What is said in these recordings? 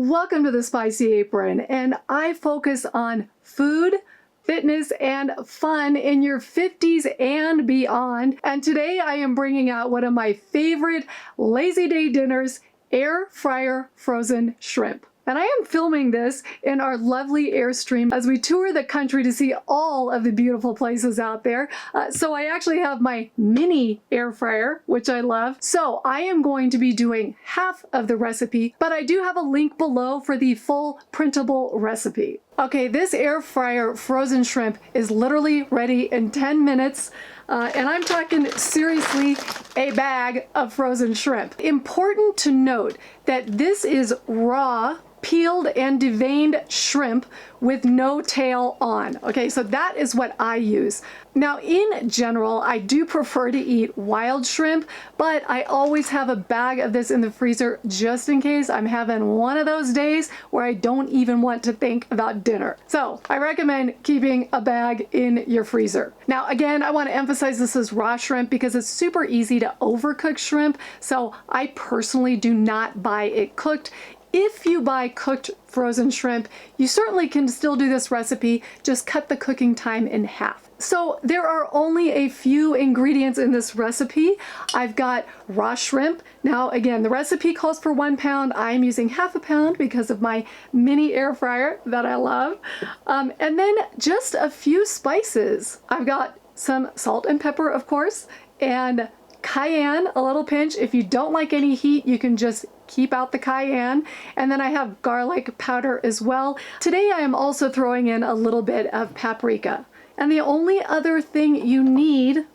Welcome to the Spicy Apron, and I focus on food, fitness, and fun in your 50s and beyond. And today I am bringing out one of my favorite lazy day dinners, air fryer frozen shrimp. And I am filming this in our lovely Airstream as we tour the country to see all of the beautiful places out there. So I actually have my mini air fryer, which I love. So I am going to be doing half of the recipe, but I do have a link below for the full printable recipe. Okay, this air fryer frozen shrimp is literally ready in 10 minutes. And I'm talking seriously a bag of frozen shrimp. Important to note that this is raw, peeled and deveined shrimp with no tail on. Okay, so that is what I use. Now, in general, I do prefer to eat wild shrimp, but I always have a bag of this in the freezer just in case I'm having one of those days where I don't even want to think about dinner. So I recommend keeping a bag in your freezer. Now, again, I want to emphasize this is raw shrimp because it's super easy to overcook shrimp. So I personally do not buy it cooked. If you buy cooked frozen shrimp, you certainly can still do this recipe, just cut the cooking time in half. So there are only a few ingredients in this recipe. I've got raw shrimp. Now again, the recipe calls for 1 pound. I'm using half a pound because of my mini air fryer that I love. And then just a few spices. I've got some salt and pepper, of course, and cayenne, a little pinch. If you don't like any heat, you can just keep out the cayenne. And then I have garlic powder as well. Today I am also throwing in a little bit of paprika. And the only other thing you need,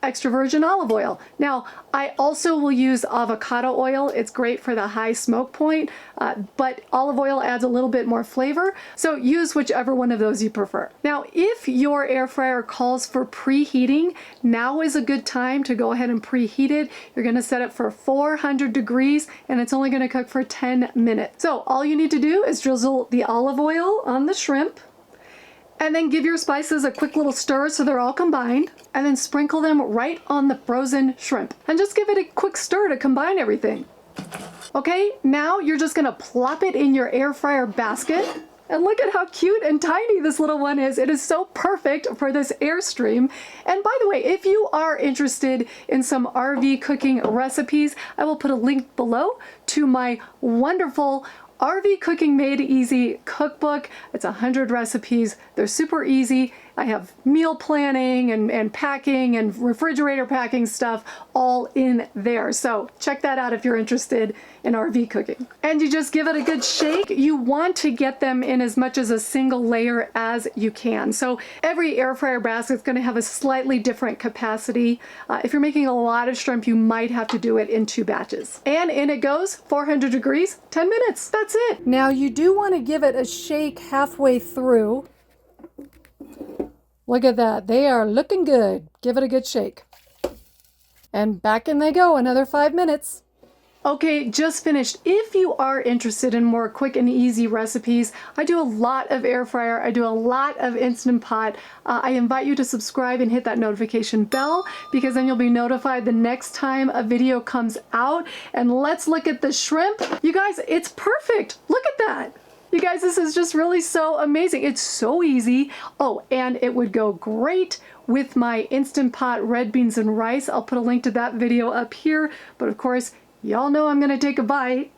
extra virgin olive oil. Now, I also will use avocado oil. It's great for the high smoke point, but olive oil adds a little bit more flavor. So use whichever one of those you prefer. Now, if your air fryer calls for preheating, now is a good time to go ahead and preheat it. You're gonna set it for 400 degrees and it's only gonna cook for 10 minutes. So all you need to do is drizzle the olive oil on the shrimp, and then give your spices a quick little stir so they're all combined, and then sprinkle them right on the frozen shrimp. And just give it a quick stir to combine everything. Okay, now you're just gonna plop it in your air fryer basket. And look at how cute and tiny this little one is. It is so perfect for this Airstream. And by the way, if you are interested in some RV cooking recipes, I will put a link below to my wonderful RV Cooking Made Easy cookbook. It's 100 recipes. They're super easy. I have meal planning and packing and refrigerator packing stuff all in there. So check that out if you're interested in RV cooking. And you just give it a good shake. You want to get them in as much as a single layer as you can. So every air fryer basket is going to have a slightly different capacity. If you're making a lot of shrimp, you might have to do it in 2 batches. And in it goes, 400 degrees, 10 minutes. That's it. Now you do want to give it a shake halfway through. Look at that. They are looking good. Give it a good shake. And back in they go, another 5 minutes. Okay, just finished. If you are interested in more quick and easy recipes, I do a lot of air fryer. I do a lot of Instant Pot. I invite you to subscribe and hit that notification bell because then you'll be notified the next time a video comes out. And let's look at the shrimp. You guys, it's perfect. Look at that. You guys, this is just really so amazing. It's so easy. Oh, and it would go great with my Instant Pot red beans and rice. I'll put a link to that video up here. But of course, y'all know I'm gonna take a bite.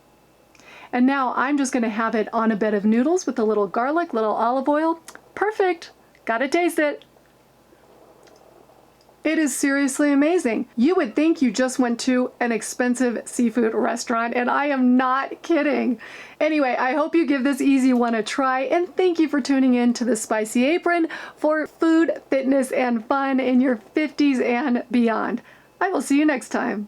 And now I'm just gonna have it on a bed of noodles with a little garlic, little olive oil. Perfect. Gotta taste it. It is seriously amazing. You would think you just went to an expensive seafood restaurant, and I am not kidding. Anyway, I hope you give this easy one a try, and thank you for tuning in to the Spicy Apron for food, fitness, and fun in your 50s and beyond. I will see you next time.